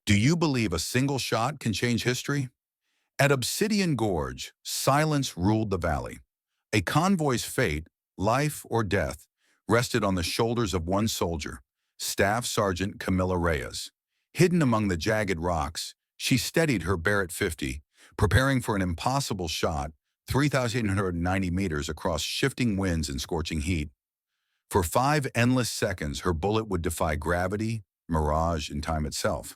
Do you believe a single shot can change history? At Obsidian Gorge, silence ruled the valley. A convoy's fate, life or death, rested on the shoulders of one soldier, Staff Sergeant Camila Reyes. Hidden among the jagged rocks, she steadied her Barrett 50, preparing for an impossible shot 3,890 meters across shifting winds and scorching heat. For 5 endless seconds, her bullet would defy gravity, mirage, and time itself.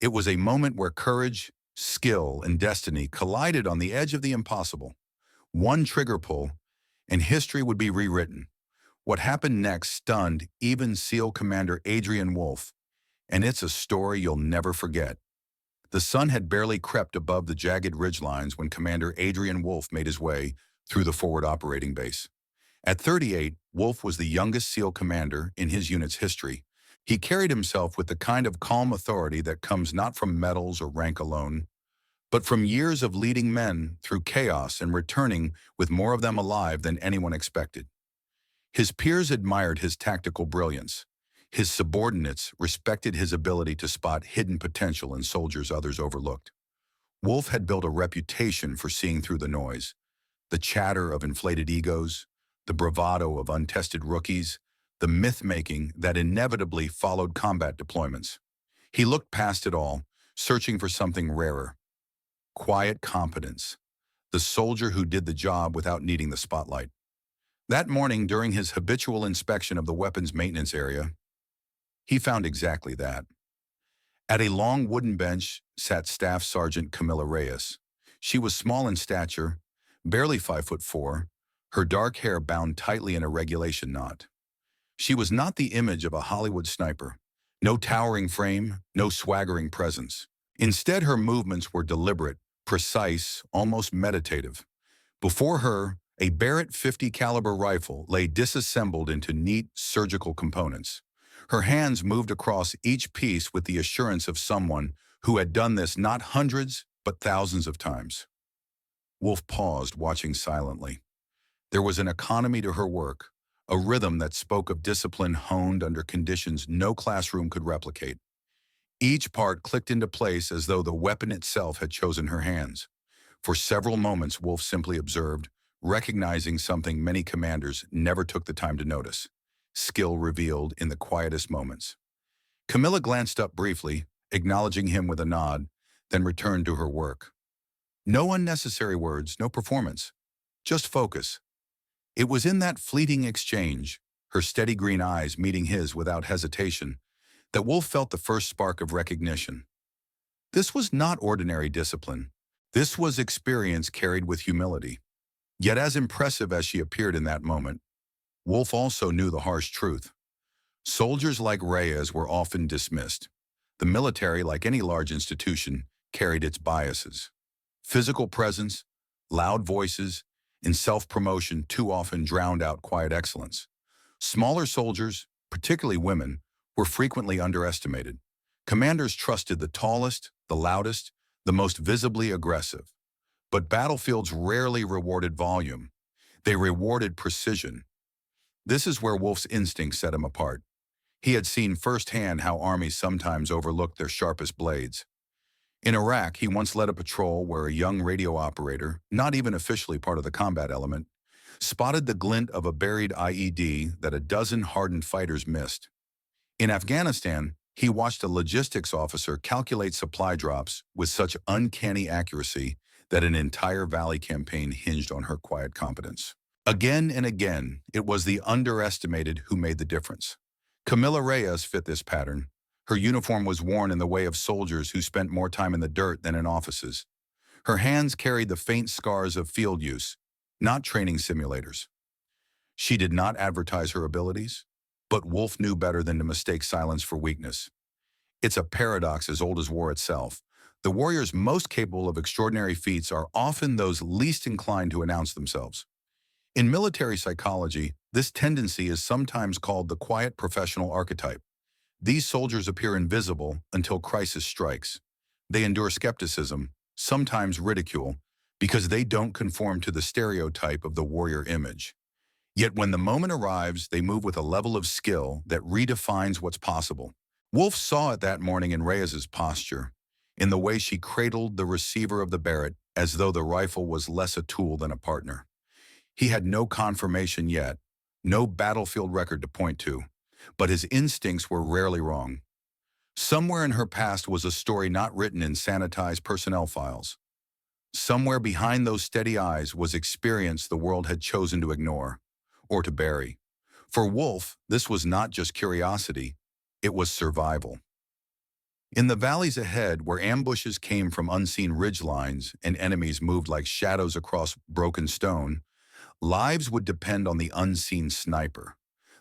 It was a moment where courage, skill, and destiny collided on the edge of the impossible. One trigger pull, and history would be rewritten. What happened next stunned even SEAL Commander Adrian Wolf, and it's a story you'll never forget. The sun had barely crept above the jagged ridgelines when Commander Adrian Wolf made his way through the forward operating base. At 38, Wolf was the youngest SEAL commander in his unit's history. He carried himself with the kind of calm authority that comes not from medals or rank alone, but from years of leading men through chaos and returning with more of them alive than anyone expected. His peers admired his tactical brilliance. His subordinates respected his ability to spot hidden potential in soldiers others overlooked. Wolf had built a reputation for seeing through the noise, the chatter of inflated egos, the bravado of untested rookies, the myth-making that inevitably followed combat deployments. He looked past it all, searching for something rarer. Quiet competence, the soldier who did the job without needing the spotlight. That morning, during his habitual inspection of the weapons maintenance area, he found exactly that. At a long wooden bench sat Staff Sergeant Camila Reyes. She was small in stature, barely 5'4", her dark hair bound tightly in a regulation knot. She was not the image of a Hollywood sniper. No towering frame, no swaggering presence. Instead, her movements were deliberate, precise, almost meditative. Before her, a Barrett 50 caliber rifle lay disassembled into neat surgical components. Her hands moved across each piece with the assurance of someone who had done this not hundreds, but thousands of times. Wolf paused, watching silently. There was an economy to her work, a rhythm that spoke of discipline honed under conditions no classroom could replicate. Each part clicked into place as though the weapon itself had chosen her hands. For several moments, Wolf simply observed, recognizing something many commanders never took the time to notice: skill revealed in the quietest moments. Camila glanced up briefly, acknowledging him with a nod, then returned to her work. No unnecessary words, no performance, just focus. It was in that fleeting exchange, her steady green eyes meeting his without hesitation, that Wolf felt the first spark of recognition. This was not ordinary discipline. This was experience carried with humility. Yet as impressive as she appeared in that moment, Wolf also knew the harsh truth. Soldiers like Reyes were often dismissed. The military, like any large institution, carried its biases. Physical presence, loud voices, and self-promotion too often drowned out quiet excellence. Smaller soldiers, particularly women, were frequently underestimated. Commanders trusted the tallest, the loudest, the most visibly aggressive. But battlefields rarely rewarded volume. They rewarded precision. This is where Wolf's instincts set him apart. He had seen firsthand how armies sometimes overlooked their sharpest blades. In Iraq, he once led a patrol where a young radio operator, not even officially part of the combat element, spotted the glint of a buried IED that a dozen hardened fighters missed. In Afghanistan, he watched a logistics officer calculate supply drops with such uncanny accuracy that an entire Valley campaign hinged on her quiet competence. Again and again, it was the underestimated who made the difference. Camila Reyes fit this pattern. Her uniform was worn in the way of soldiers who spent more time in the dirt than in offices. Her hands carried the faint scars of field use, not training simulators. She did not advertise her abilities, but Wolf knew better than to mistake silence for weakness. It's a paradox as old as war itself. The warriors most capable of extraordinary feats are often those least inclined to announce themselves. In military psychology, this tendency is sometimes called the quiet professional archetype. These soldiers appear invisible until crisis strikes. They endure skepticism, sometimes ridicule, because they don't conform to the stereotype of the warrior image. Yet when the moment arrives, they move with a level of skill that redefines what's possible. Wolf saw it that morning in Reyes's posture, in the way she cradled the receiver of the Barrett as though the rifle was less a tool than a partner. He had no confirmation yet, no battlefield record to point to, but his instincts were rarely wrong. Somewhere in her past was a story not written in sanitized personnel files. Somewhere behind those steady eyes was experience the world had chosen to ignore, or to bury. For Wolf, this was not just curiosity, it was survival. In the valleys ahead, where ambushes came from unseen ridgelines and enemies moved like shadows across broken stone, lives would depend on the unseen sniper,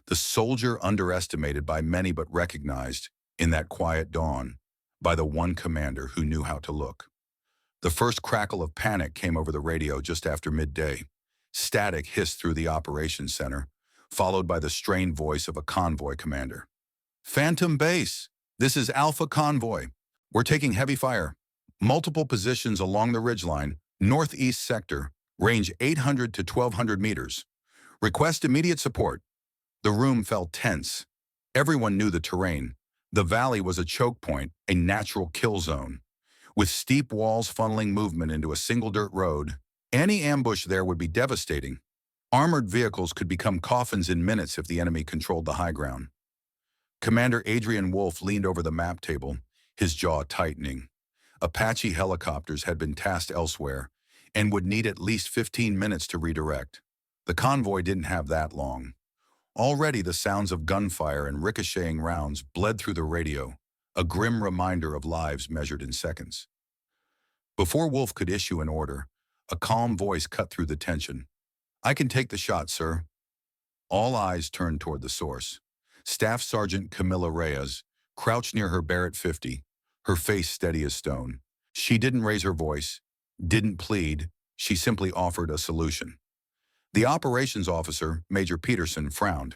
the soldier underestimated by many but recognized, in that quiet dawn, by the one commander who knew how to look. The first crackle of panic came over the radio just after midday. Static hissed through the operations center, followed by the strained voice of a convoy commander. "Phantom Base, this is Alpha Convoy. We're taking heavy fire. Multiple positions along the ridgeline, northeast sector, range 800 to 1200 meters. Request immediate support." The room felt tense. Everyone knew the terrain. The valley was a choke point, a natural kill zone. With steep walls funneling movement into a single dirt road, any ambush there would be devastating. Armored vehicles could become coffins in minutes if the enemy controlled the high ground. Commander Adrian Wolf leaned over the map table, his jaw tightening. Apache helicopters had been tasked elsewhere and would need at least 15 minutes to redirect. The convoy didn't have that long. Already the sounds of gunfire and ricocheting rounds bled through the radio, a grim reminder of lives measured in seconds. Before Wolf could issue an order, a calm voice cut through the tension. "I can take the shot, sir." All eyes turned toward the source. Staff Sergeant Camila Reyes crouched near her Barrett 50, her face steady as stone. She didn't raise her voice, didn't plead, she simply offered a solution. The operations officer, Major Peterson, frowned.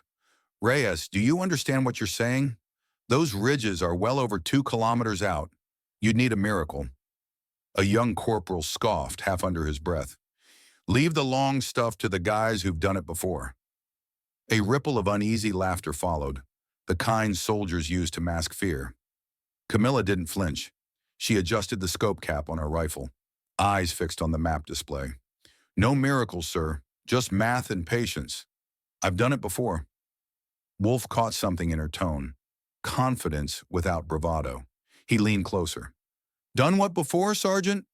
"Reyes, do you understand what you're saying? Those ridges are well over 2 kilometers out. You'd need a miracle." A young corporal scoffed, half under his breath. "Leave the long stuff to the guys who've done it before." A ripple of uneasy laughter followed, the kind soldiers used to mask fear. Camilla didn't flinch. She adjusted the scope cap on her rifle, eyes fixed on the map display. "No miracles, sir. Just math and patience. I've done it before." Wolf caught something in her tone, confidence without bravado. He leaned closer. "Done what before, Sergeant?"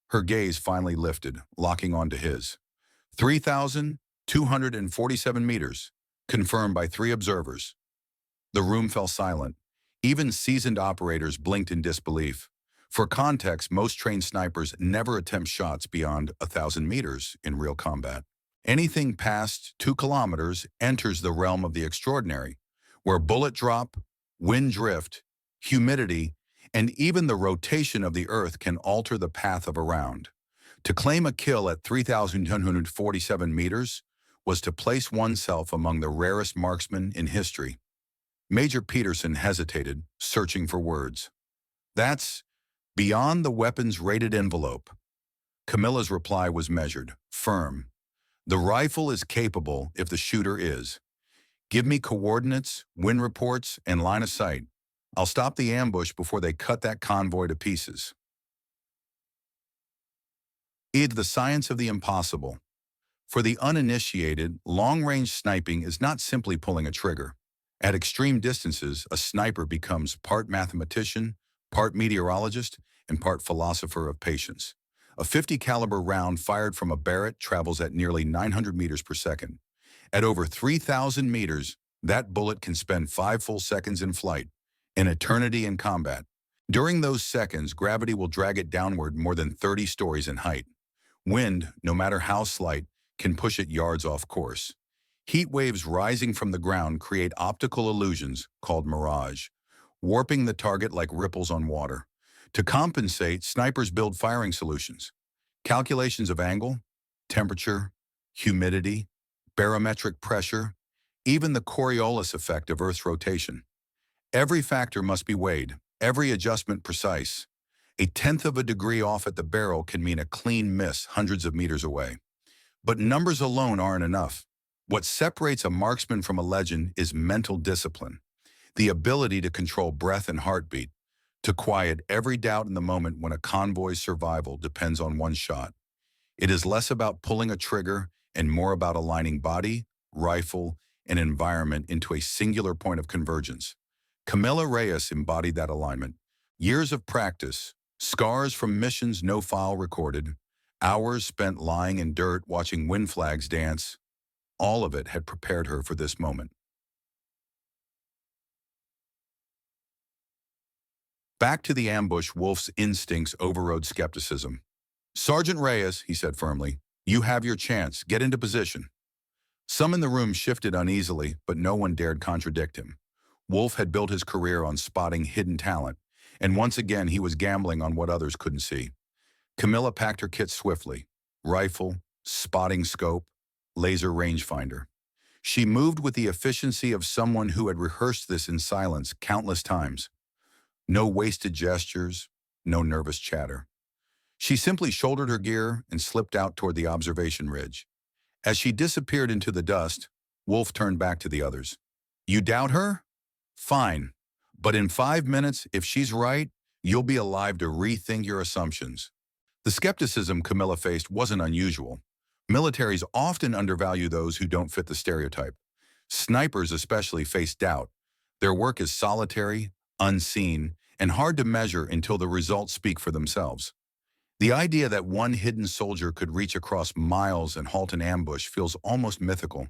Her gaze finally lifted, locking onto his. 3,247 meters, confirmed by 3 observers. The room fell silent. Even seasoned operators blinked in disbelief. For context, most trained snipers never attempt shots beyond 1,000 meters in real combat. Anything past 2 kilometers enters the realm of the extraordinary, where bullet drop, wind drift, humidity, and even the rotation of the earth can alter the path of a round. To claim a kill at 3,147 meters was to place oneself among the rarest marksmen in history. Major Peterson hesitated, searching for words. "That's beyond the weapon's rated envelope." Camilla's reply was measured, firm. "The rifle is capable if the shooter is. Give me coordinates, wind reports, and line of sight. I'll stop the ambush before they cut that convoy to pieces." It's the science of the impossible. For the uninitiated, long-range sniping is not simply pulling a trigger. At extreme distances, a sniper becomes part mathematician, part meteorologist, and part philosopher of patience. A 50 caliber round fired from a Barrett travels at nearly 900 meters per second. At over 3,000 meters, that bullet can spend 5 full seconds in flight, an eternity in combat. During those seconds, gravity will drag it downward more than 30 stories in height. Wind, no matter how slight, can push it yards off course. Heat waves rising from the ground create optical illusions called mirage, warping the target like ripples on water. To compensate, snipers build firing solutions. Calculations of angle, temperature, humidity, barometric pressure, even the Coriolis effect of Earth's rotation. Every factor must be weighed, every adjustment precise. A tenth of a degree off at the barrel can mean a clean miss hundreds of meters away. But numbers alone aren't enough. What separates a marksman from a legend is mental discipline. the ability to control breath and heartbeat, to quiet every doubt in the moment when a convoy's survival depends on one shot. It is less about pulling a trigger and more about aligning body, rifle, and environment into a singular point of convergence. Camila Reyes embodied that alignment. Years of practice, scars from missions no file recorded, hours spent lying in dirt watching wind flags dance, all of it had prepared her for this moment. Back to the ambush, Wolf's instincts overrode skepticism. "Sergeant Reyes," he said firmly, "you have your chance. Get into position." Some in the room shifted uneasily, but no one dared contradict him. Wolf had built his career on spotting hidden talent, and once again he was gambling on what others couldn't see. Camilla packed her kit swiftly: rifle, spotting scope, laser rangefinder. She moved with the efficiency of someone who had rehearsed this in silence countless times. No wasted gestures, no nervous chatter. She simply shouldered her gear and slipped out toward the observation ridge. As she disappeared into the dust, Wolf turned back to the others. "You doubt her? Fine. But in 5 minutes, if she's right, you'll be alive to rethink your assumptions." The skepticism Camilla faced wasn't unusual. Militaries often undervalue those who don't fit the stereotype. Snipers especially face doubt. Their work is solitary, unseen, and hard to measure until the results speak for themselves. The idea that one hidden soldier could reach across miles and halt an ambush feels almost mythical.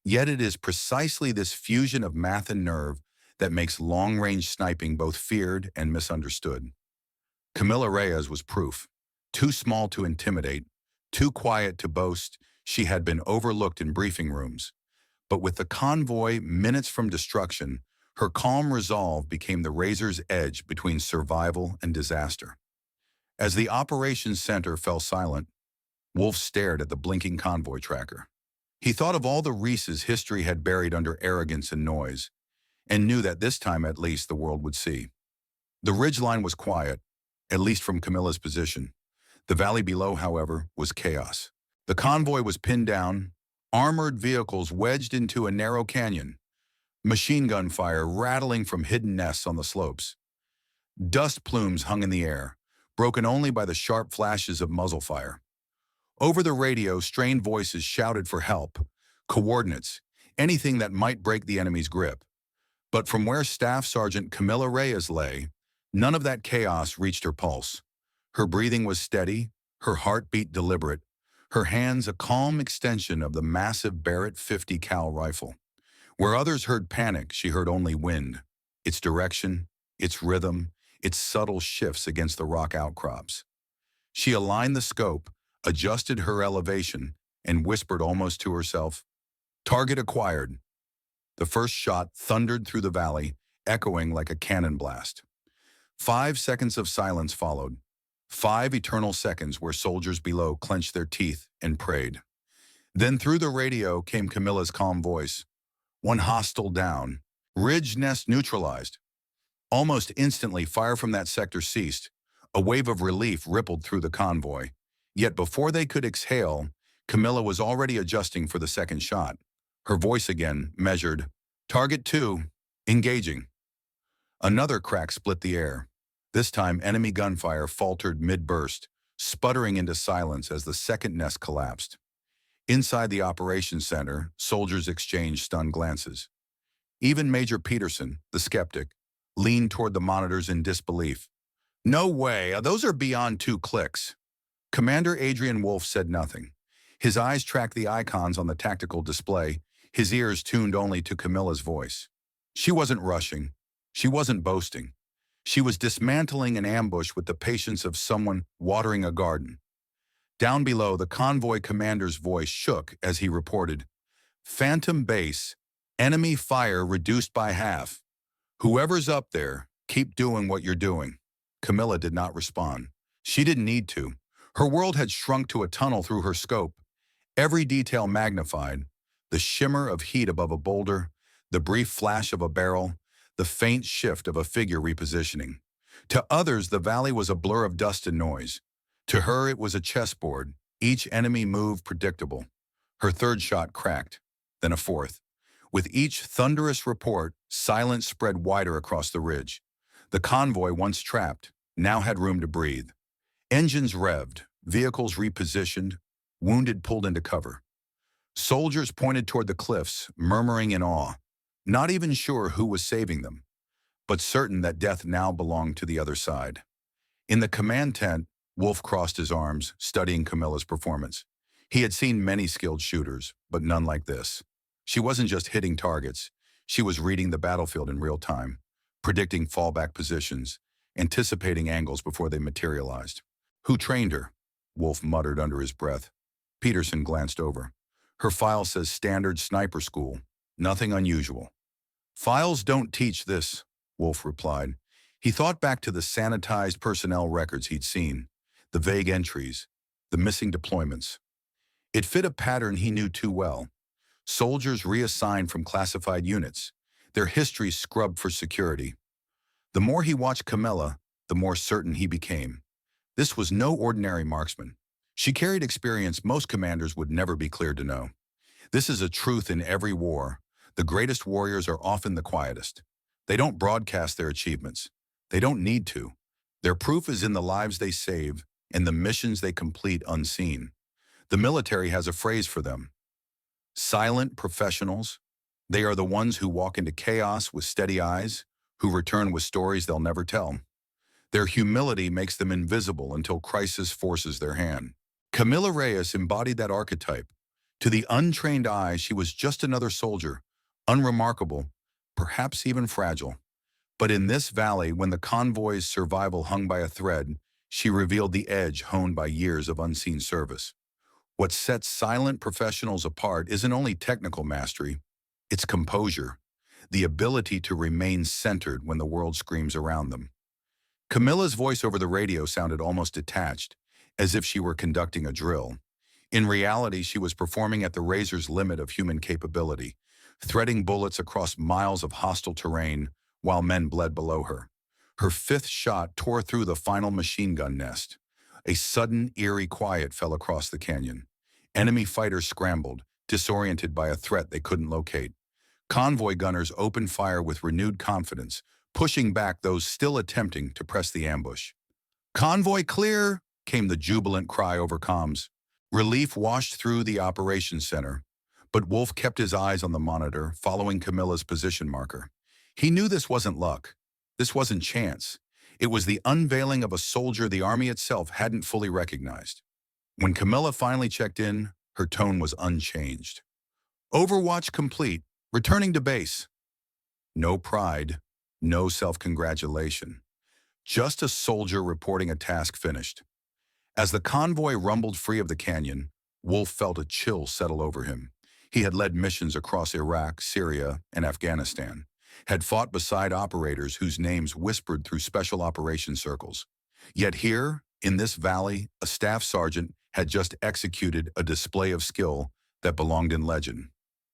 Yet it is precisely this fusion of math and nerve that makes long-range sniping both feared and misunderstood. Camila Reyes was proof. Too small to intimidate, too quiet to boast, she had been overlooked in briefing rooms. But with the convoy minutes from destruction, her calm resolve became the razor's edge between survival and disaster. As the operations center fell silent, Wolf stared at the blinking convoy tracker. He thought of all the Reeses history had buried under arrogance and noise, and knew that this time at least the world would see. The ridgeline was quiet, at least from Camilla's position. The valley below, however, was chaos. The convoy was pinned down, armored vehicles wedged into a narrow canyon, machine gun fire rattling from hidden nests on the slopes. Dust plumes hung in the air, broken only by the sharp flashes of muzzle fire. Over the radio, strained voices shouted for help, coordinates, anything that might break the enemy's grip. But from where Staff Sergeant Camila Reyes lay, none of that chaos reached her pulse. Her breathing was steady, her heartbeat deliberate, her hands a calm extension of the massive Barrett 50 cal rifle. Where others heard panic, she heard only wind, its direction, its rhythm, its subtle shifts against the rock outcrops. She aligned the scope, adjusted her elevation, and whispered almost to herself, "Target acquired." The first shot thundered through the valley, echoing like a cannon blast. 5 seconds of silence followed. 5 eternal seconds where soldiers below clenched their teeth and prayed. Then through the radio came Camilla's calm voice. "One hostile down. Ridge nest neutralized." Almost instantly, fire from that sector ceased. A wave of relief rippled through the convoy. Yet before they could exhale, Camilla was already adjusting for the second shot. Her voice again measured, "Target 2, engaging." Another crack split the air. This time, enemy gunfire faltered mid-burst, sputtering into silence as the second nest collapsed. Inside the operations center, soldiers exchanged stunned glances. Even Major Peterson, the skeptic, leaned toward the monitors in disbelief. "No way, those are beyond 2 clicks." Commander Adrian Wolf said nothing. His eyes tracked the icons on the tactical display, his ears tuned only to Camilla's voice. She wasn't rushing. She wasn't boasting. She was dismantling an ambush with the patience of someone watering a garden. Down below, the convoy commander's voice shook as he reported, "Phantom base, enemy fire reduced by half. Whoever's up there, keep doing what you're doing." Camilla did not respond. She didn't need to. Her world had shrunk to a tunnel through her scope. Every detail magnified: the shimmer of heat above a boulder, the brief flash of a barrel, the faint shift of a figure repositioning. To others, the valley was a blur of dust and noise. To her, it was a chessboard, each enemy move predictable. Her third shot cracked, then a fourth. With each thunderous report, silence spread wider across the ridge. The convoy, once trapped, now had room to breathe. Engines revved, vehicles repositioned, wounded pulled into cover. Soldiers pointed toward the cliffs, murmuring in awe, not even sure who was saving them, but certain that death now belonged to the other side. In the command tent, Wolf crossed his arms, studying Camila's performance. He had seen many skilled shooters, but none like this. She wasn't just hitting targets. She was reading the battlefield in real time, predicting fallback positions, anticipating angles before they materialized. Who trained her? Wolf muttered under his breath. Peterson glanced over. Her file says standard sniper school. Nothing unusual. Files don't teach this, Wolf replied. He thought back to the sanitized personnel records he'd seen, the vague entries, the missing deployments. It fit a pattern he knew too well. Soldiers reassigned from classified units, their histories scrubbed for security. The more he watched Camila, the more certain he became. This was no ordinary marksman. She carried experience most commanders would never be cleared to know. This is a truth in every war. The greatest warriors are often the quietest. They don't broadcast their achievements. They don't need to. Their proof is in the lives they save and the missions they complete unseen. The military has a phrase for them. Silent professionals. They are the ones who walk into chaos with steady eyes, who return with stories they'll never tell. Their humility makes them invisible until crisis forces their hand. Camila Reyes embodied that archetype. To the untrained eye, she was just another soldier, unremarkable, perhaps even fragile. But in this valley, when the convoy's survival hung by a thread, she revealed the edge honed by years of unseen service. What sets silent professionals apart isn't only technical mastery, it's composure, the ability to remain centered when the world screams around them. Camila's voice over the radio sounded almost detached, as if she were conducting a drill. In reality, she was performing at the razor's limit of human capability, threading bullets across miles of hostile terrain while men bled below her. Her fifth shot tore through the final machine gun nest. A sudden, eerie quiet fell across the canyon. Enemy fighters scrambled, disoriented by a threat they couldn't locate. Convoy gunners opened fire with renewed confidence, pushing back those still attempting to press the ambush. "Convoy clear!" came the jubilant cry over comms. Relief washed through the operations center, but Wolf kept his eyes on the monitor, following Camila's position marker. He knew this wasn't luck. This wasn't chance. It was the unveiling of a soldier the Army itself hadn't fully recognized. When Camila finally checked in, her tone was unchanged. "Overwatch complete. Returning to base." No pride, no self-congratulation. Just a soldier reporting a task finished. As the convoy rumbled free of the canyon, Wolf felt a chill settle over him. He had led missions across Iraq, Syria, and Afghanistan, had fought beside operators whose names whispered through special operations circles. Yet here, in this valley, a staff sergeant had just executed a display of skill that belonged in legend.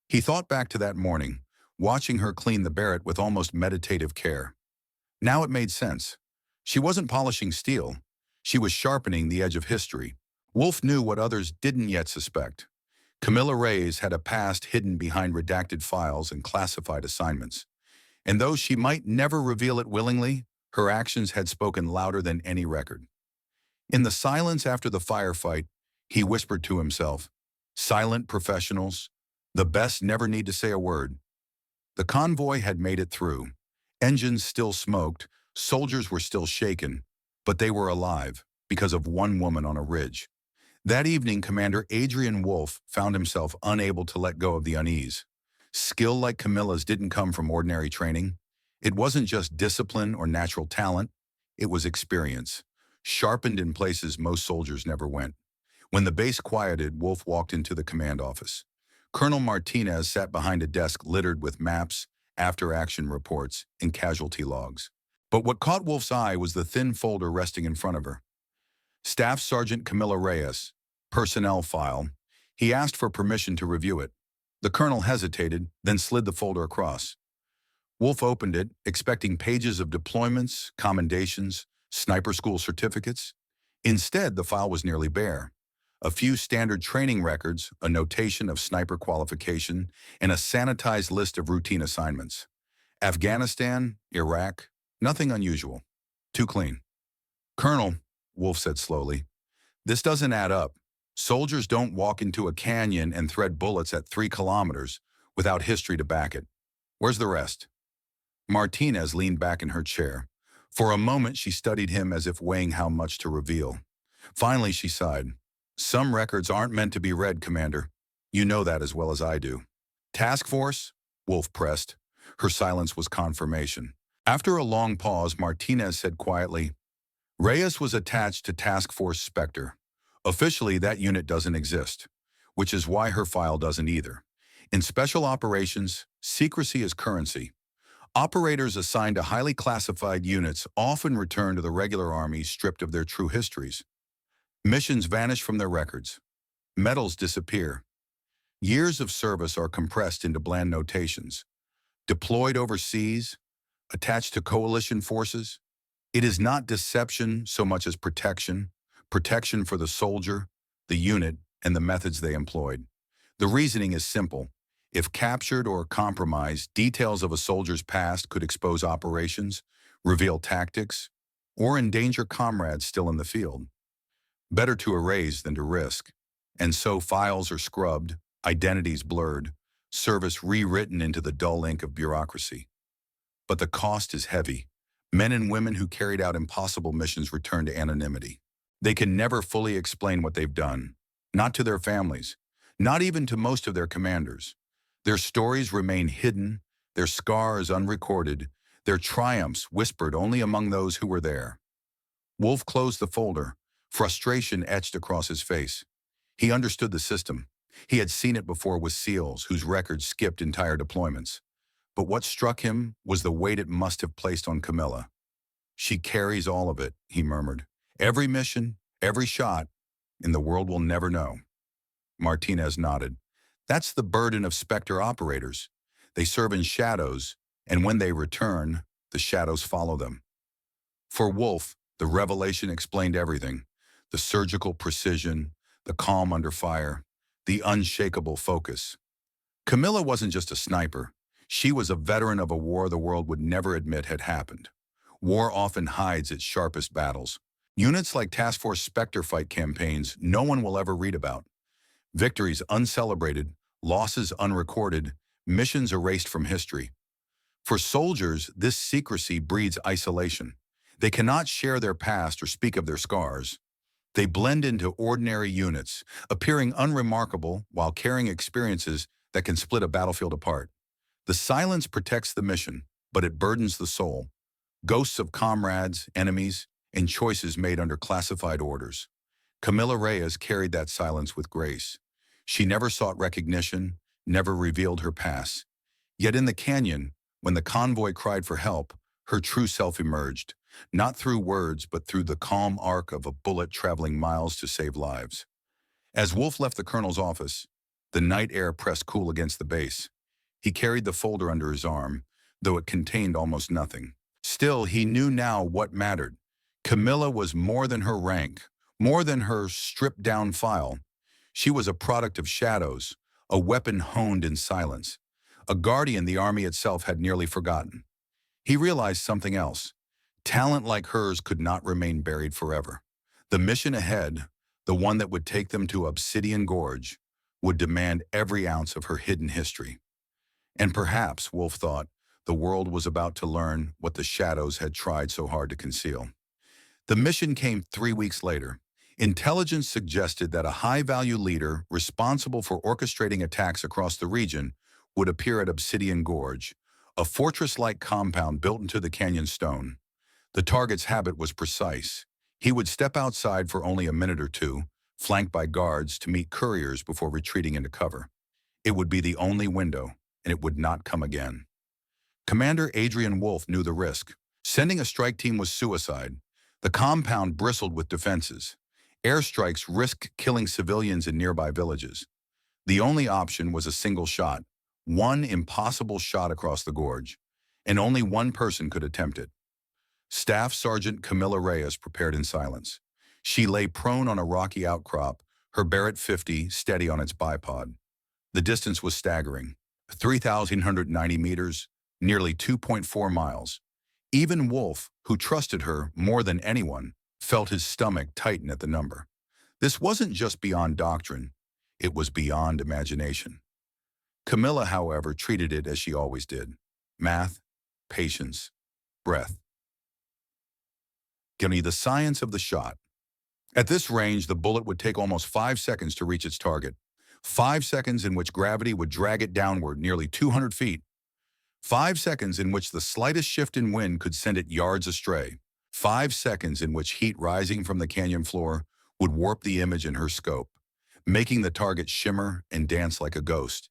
He thought back to that morning, watching her clean the Barrett with almost meditative care. Now it made sense. She wasn't polishing steel. She was sharpening the edge of history. Wolf knew what others didn't yet suspect. Camila Reyes had a past hidden behind redacted files and classified assignments. And though she might never reveal it willingly, her actions had spoken louder than any record. In the silence after the firefight, he whispered to himself, "Silent professionals, the best never need to say a word." The convoy had made it through. Engines still smoked, soldiers were still shaken, but they were alive because of one woman on a ridge. That evening, Commander Adrian Wolf found himself unable to let go of the unease. Skill like Camila's didn't come from ordinary training. It wasn't just discipline or natural talent. It was experience, sharpened in places most soldiers never went. When the base quieted, Wolf walked into the command office. Colonel Martinez sat behind a desk littered with maps, after-action reports, and casualty logs. But what caught Wolf's eye was the thin folder resting in front of her. Staff Sergeant Camila Reyes, personnel file. He asked for permission to review it. The colonel hesitated, then slid the folder across. Wolf opened it, expecting pages of deployments, commendations, sniper school certificates. Instead, the file was nearly bare. A few standard training records, a notation of sniper qualification, and a sanitized list of routine assignments. Afghanistan, Iraq, nothing unusual. Too clean. Colonel, Wolf said slowly, this doesn't add up. Soldiers don't walk into a canyon and thread bullets at 3 kilometers without history to back it. Where's the rest? Martinez leaned back in her chair. For a moment, she studied him as if weighing how much to reveal. Finally, she sighed. Some records aren't meant to be read, Commander. You know that as well as I do. Task Force? Wolf pressed. Her silence was confirmation. After a long pause, Martinez said quietly, Reyes was attached to Task Force Spectre. Officially, that unit doesn't exist, which is why her file doesn't either. In special operations, secrecy is currency. Operators assigned to highly classified units often return to the regular army stripped of their true histories. Missions vanish from their records. Medals disappear. Years of service are compressed into bland notations. Deployed overseas, attached to coalition forces, it is not deception so much as protection, protection for the soldier, the unit, and the methods they employed. The reasoning is simple. If captured or compromised, details of a soldier's past could expose operations, reveal tactics, or endanger comrades still in the field. Better to erase than to risk. And so files are scrubbed, identities blurred, service rewritten into the dull ink of bureaucracy. But the cost is heavy. Men and women who carried out impossible missions return to anonymity. They can never fully explain what they've done, not to their families, not even to most of their commanders. Their stories remain hidden, their scars unrecorded, their triumphs whispered only among those who were there. Wolf closed the folder, frustration etched across his face. He understood the system. He had seen it before with SEALs whose records skipped entire deployments. But what struck him was the weight it must have placed on Camila. She carries all of it, he murmured. Every mission, every shot, and the world will never know. Martinez nodded. That's the burden of Spectre operators. They serve in shadows, and when they return, the shadows follow them. For Wolf, the revelation explained everything. The surgical precision, the calm under fire, the unshakable focus. Camila wasn't just a sniper. She was a veteran of a war the world would never admit had happened. War often hides its sharpest battles. Units like Task Force Spectre fight campaigns no one will ever read about. Victories uncelebrated, losses unrecorded, missions erased from history. For soldiers, this secrecy breeds isolation. They cannot share their past or speak of their scars. They blend into ordinary units, appearing unremarkable while carrying experiences that can split a battlefield apart. The silence protects the mission, but it burdens the soul. Ghosts of comrades, enemies, and choices made under classified orders. Camila Reyes carried that silence with grace. She never sought recognition, never revealed her past. Yet in the canyon, when the convoy cried for help, her true self emerged, not through words but through the calm arc of a bullet traveling miles to save lives. As Wolf left the colonel's office, the night air pressed cool against the base. He carried the folder under his arm, though it contained almost nothing. Still, he knew now what mattered. Camila was more than her rank, more than her stripped-down file. She was a product of shadows, a weapon honed in silence, a guardian the army itself had nearly forgotten. He realized something else. Talent like hers could not remain buried forever. The mission ahead, the one that would take them to Obsidian Gorge, would demand every ounce of her hidden history. And perhaps, Wolf thought, the world was about to learn what the shadows had tried so hard to conceal. The mission came 3 weeks later. Intelligence suggested that a high-value leader responsible for orchestrating attacks across the region would appear at Obsidian Gorge, a fortress-like compound built into the canyon stone. The target's habit was precise. He would step outside for only a minute or two, flanked by guards to meet couriers before retreating into cover. It would be the only window, and it would not come again. Commander Adrian Wolf knew the risk. Sending a strike team was suicide. The compound bristled with defenses. Airstrikes risked killing civilians in nearby villages. The only option was a single shot, one impossible shot across the gorge, and only one person could attempt it. Staff Sergeant Camila Reyes prepared in silence. She lay prone on a rocky outcrop, her Barrett 50 steady on its bipod. The distance was staggering, 3,190 meters, nearly 2.4 miles. Even Wolf, who trusted her more than anyone, felt his stomach tighten at the number. This wasn't just beyond doctrine, it was beyond imagination. Camila, however, treated it as she always did. Math, patience, breath. Give me the science of the shot. At this range, the bullet would take almost 5 seconds to reach its target. 5 seconds in which gravity would drag it downward nearly 200 feet. 5 seconds in which the slightest shift in wind could send it yards astray. 5 seconds in which heat rising from the canyon floor would warp the image in her scope, making the target shimmer and dance like a ghost.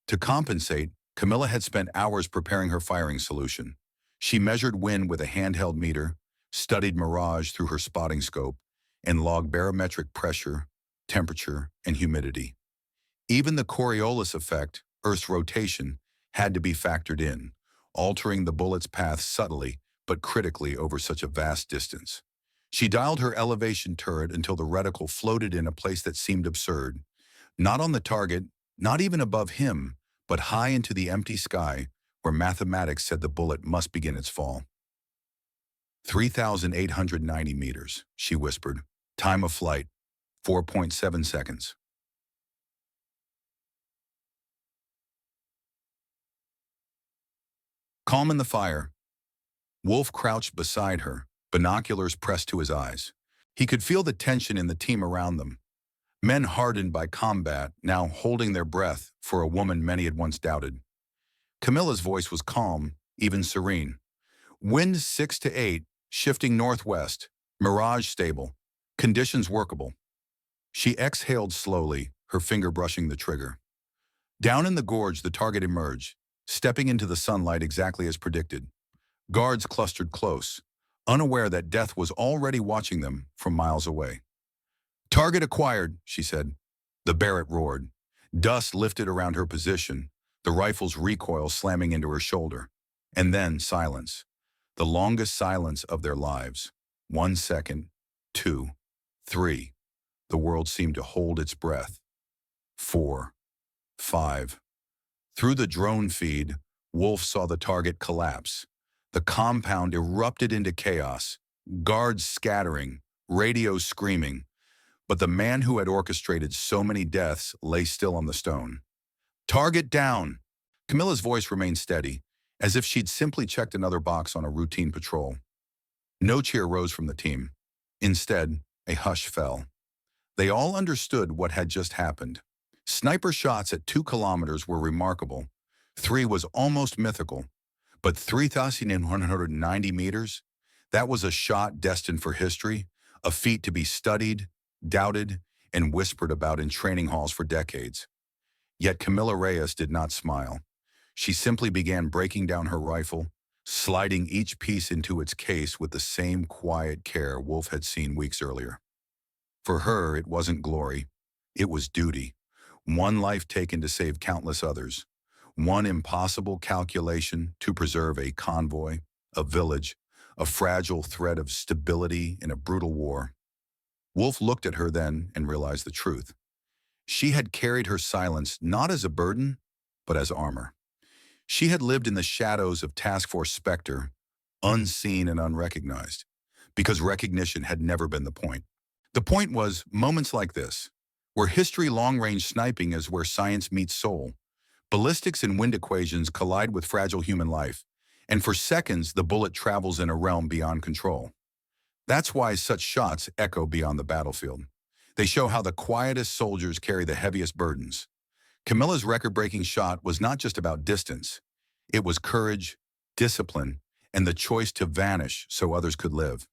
To compensate, Camila had spent hours preparing her firing solution. She measured wind with a handheld meter, studied mirage through her spotting scope, and logged barometric pressure, temperature, and humidity. Even the Coriolis effect, Earth's rotation, had to be factored in, altering the bullet's path subtly but critically over such a vast distance. She dialed her elevation turret until the reticle floated in a place that seemed absurd. Not on the target, not even above him, but high into the empty sky, where mathematics said the bullet must begin its fall. 3,890 meters, she whispered. Time of flight, 4.7 seconds. Calm in the fire. Wolf crouched beside her, binoculars pressed to his eyes. He could feel the tension in the team around them. Men hardened by combat, now holding their breath for a woman many had once doubted. Camila's voice was calm, even serene. Wind 6 to 8, shifting northwest, mirage stable, conditions workable. She exhaled slowly, her finger brushing the trigger. Down in the gorge, the target emerged, stepping into the sunlight exactly as predicted. Guards clustered close, unaware that death was already watching them from miles away. Target acquired, she said. The Barrett roared. Dust lifted around her position, the rifle's recoil slamming into her shoulder. And then silence. The longest silence of their lives. 1 second, 2, 3. The world seemed to hold its breath. 4, 5. Through the drone feed, Wolf saw the target collapse. The compound erupted into chaos, guards scattering, radios screaming. But the man who had orchestrated so many deaths lay still on the stone. Target down! Camila's voice remained steady, as if she'd simply checked another box on a routine patrol. No cheer rose from the team. Instead, a hush fell. They all understood what had just happened. Sniper shots at 2 kilometers were remarkable. 3 was almost mythical. But 3,190 meters? That was a shot destined for history, a feat to be studied, doubted, and whispered about in training halls for decades. Yet Camila Reyes did not smile. She simply began breaking down her rifle, sliding each piece into its case with the same quiet care Wolf had seen weeks earlier. For her, it wasn't glory. It was duty. One life taken to save countless others. One impossible calculation to preserve a convoy, a village, a fragile thread of stability in a brutal war. Wolf looked at her then and realized the truth. She had carried her silence not as a burden, but as armor. She had lived in the shadows of Task Force Spectre, unseen and unrecognized, because recognition had never been the point. The point was moments like this, where history long-range sniping is where science meets soul. Ballistics and wind equations collide with fragile human life, and for seconds the bullet travels in a realm beyond control. That's why such shots echo beyond the battlefield. They show how the quietest soldiers carry the heaviest burdens. Camila's record-breaking shot was not just about distance. It was courage, discipline, and the choice to vanish so others could live.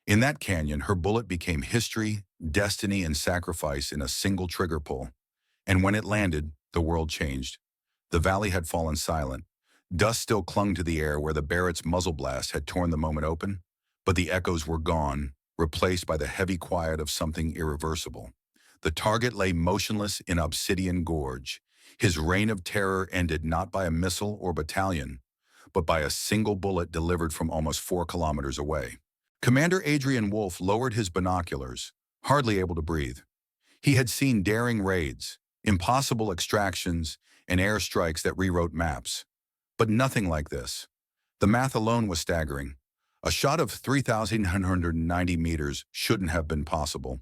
In that canyon, her bullet became history, destiny, and sacrifice in a single trigger pull. And when it landed, the world changed. The valley had fallen silent. Dust still clung to the air where the Barrett's muzzle blast had torn the moment open, but the echoes were gone, replaced by the heavy quiet of something irreversible. The target lay motionless in Obsidian Gorge. His reign of terror ended not by a missile or battalion, but by a single bullet delivered from almost 4 kilometers away. Commander Adrian Wolf lowered his binoculars, hardly able to breathe. He had seen daring raids, impossible extractions, and airstrikes that rewrote maps. But nothing like this. The math alone was staggering. A shot of 3,990 meters shouldn't have been possible.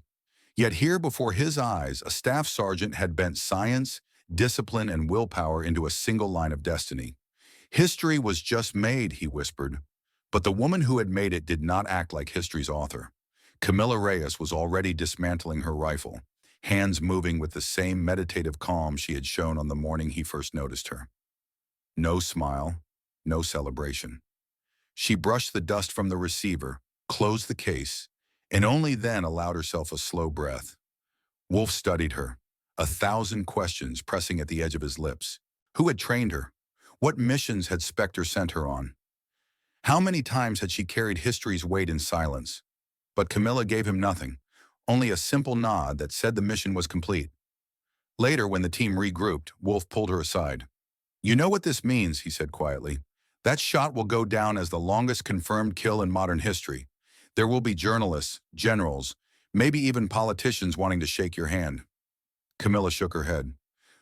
Yet here before his eyes, a staff sergeant had bent science, discipline, and willpower into a single line of destiny. History was just made, he whispered. But the woman who had made it did not act like history's author. Camila Reyes was already dismantling her rifle, hands moving with the same meditative calm she had shown on the morning he first noticed her. No smile, no celebration. She brushed the dust from the receiver, closed the case, and only then allowed herself a slow breath. Wolf studied her, 1,000 questions pressing at the edge of his lips. Who had trained her? What missions had Spectre sent her on? How many times had she carried history's weight in silence? But Camilla gave him nothing, only a simple nod that said the mission was complete. Later, when the team regrouped, Wolf pulled her aside. "You know what this means," he said quietly. "That shot will go down as the longest confirmed kill in modern history. There will be journalists, generals, maybe even politicians wanting to shake your hand." Camilla shook her head.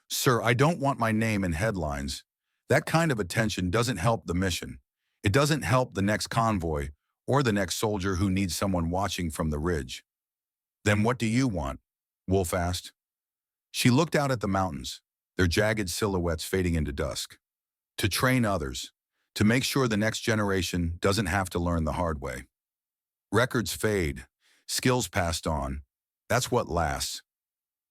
"Sir, I don't want my name in headlines. That kind of attention doesn't help the mission. It doesn't help the next convoy or the next soldier who needs someone watching from the ridge." "Then what do you want?" Wolf asked. She looked out at the mountains, their jagged silhouettes fading into dusk. "To train others, to make sure the next generation doesn't have to learn the hard way. Records fade, skills passed on. That's what lasts."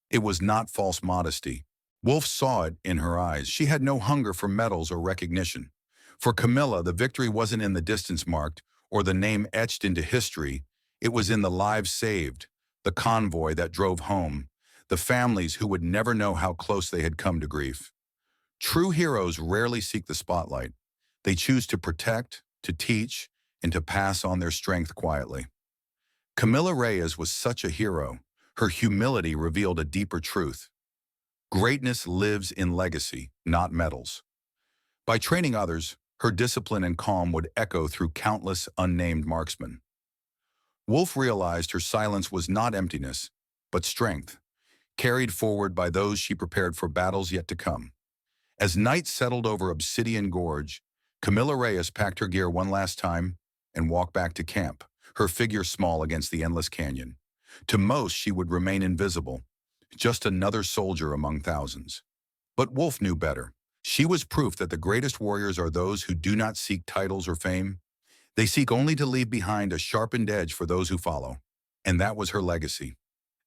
It was not false modesty. Wolf saw it in her eyes. She had no hunger for medals or recognition. For Camilla, the victory wasn't in the distance marked or the name etched into history. It was in the lives saved, the convoy that drove home, the families who would never know how close they had come to grief. True heroes rarely seek the spotlight. They choose to protect, to teach, and to pass on their strength quietly. Camila Reyes was such a hero. Her humility revealed a deeper truth. Greatness lives in legacy, not medals. By training others, her discipline and calm would echo through countless unnamed marksmen. Wolf realized her silence was not emptiness, but strength, carried forward by those she prepared for battles yet to come. As night settled over Obsidian Gorge, Camila Reyes packed her gear one last time and walked back to camp, her figure small against the endless canyon. To most, she would remain invisible, just another soldier among thousands. But Wolf knew better. She was proof that the greatest warriors are those who do not seek titles or fame. They seek only to leave behind a sharpened edge for those who follow. And that was her legacy.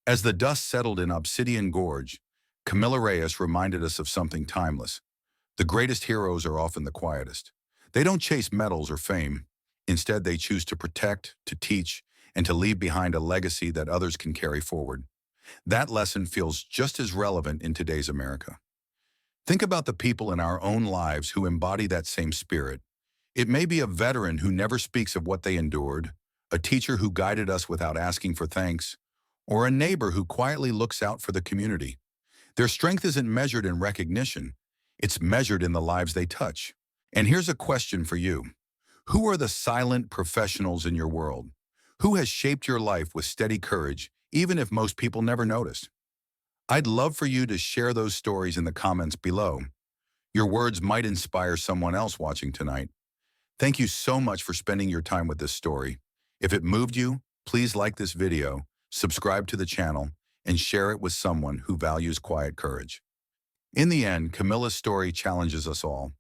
As the dust settled in Obsidian Gorge, Camila Reyes reminded us of something timeless. The greatest heroes are often the quietest. They don't chase medals or fame. Instead, they choose to protect, to teach, and to leave behind a legacy that others can carry forward. That lesson feels just as relevant in today's America. Think about the people in our own lives who embody that same spirit. It may be a veteran who never speaks of what they endured, a teacher who guided us without asking for thanks, or a neighbor who quietly looks out for the community. Their strength isn't measured in recognition. It's measured in the lives they touch. And here's a question for you. Who are the silent professionals in your world? Who has shaped your life with steady courage, even if most people never noticed? I'd love for you to share those stories in the comments below. Your words might inspire someone else watching tonight. Thank you so much for spending your time with this story. If it moved you, please like this video, subscribe to the channel, and share it with someone who values quiet courage. In the end, Camila's story challenges us all.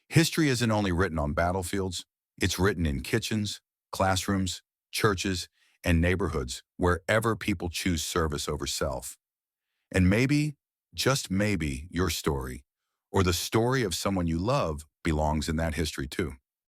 History isn't only written on battlefields, it's written in kitchens, classrooms, churches, and neighborhoods, wherever people choose service over self. And maybe, just maybe, your story, or the story of someone you love, belongs in that history too.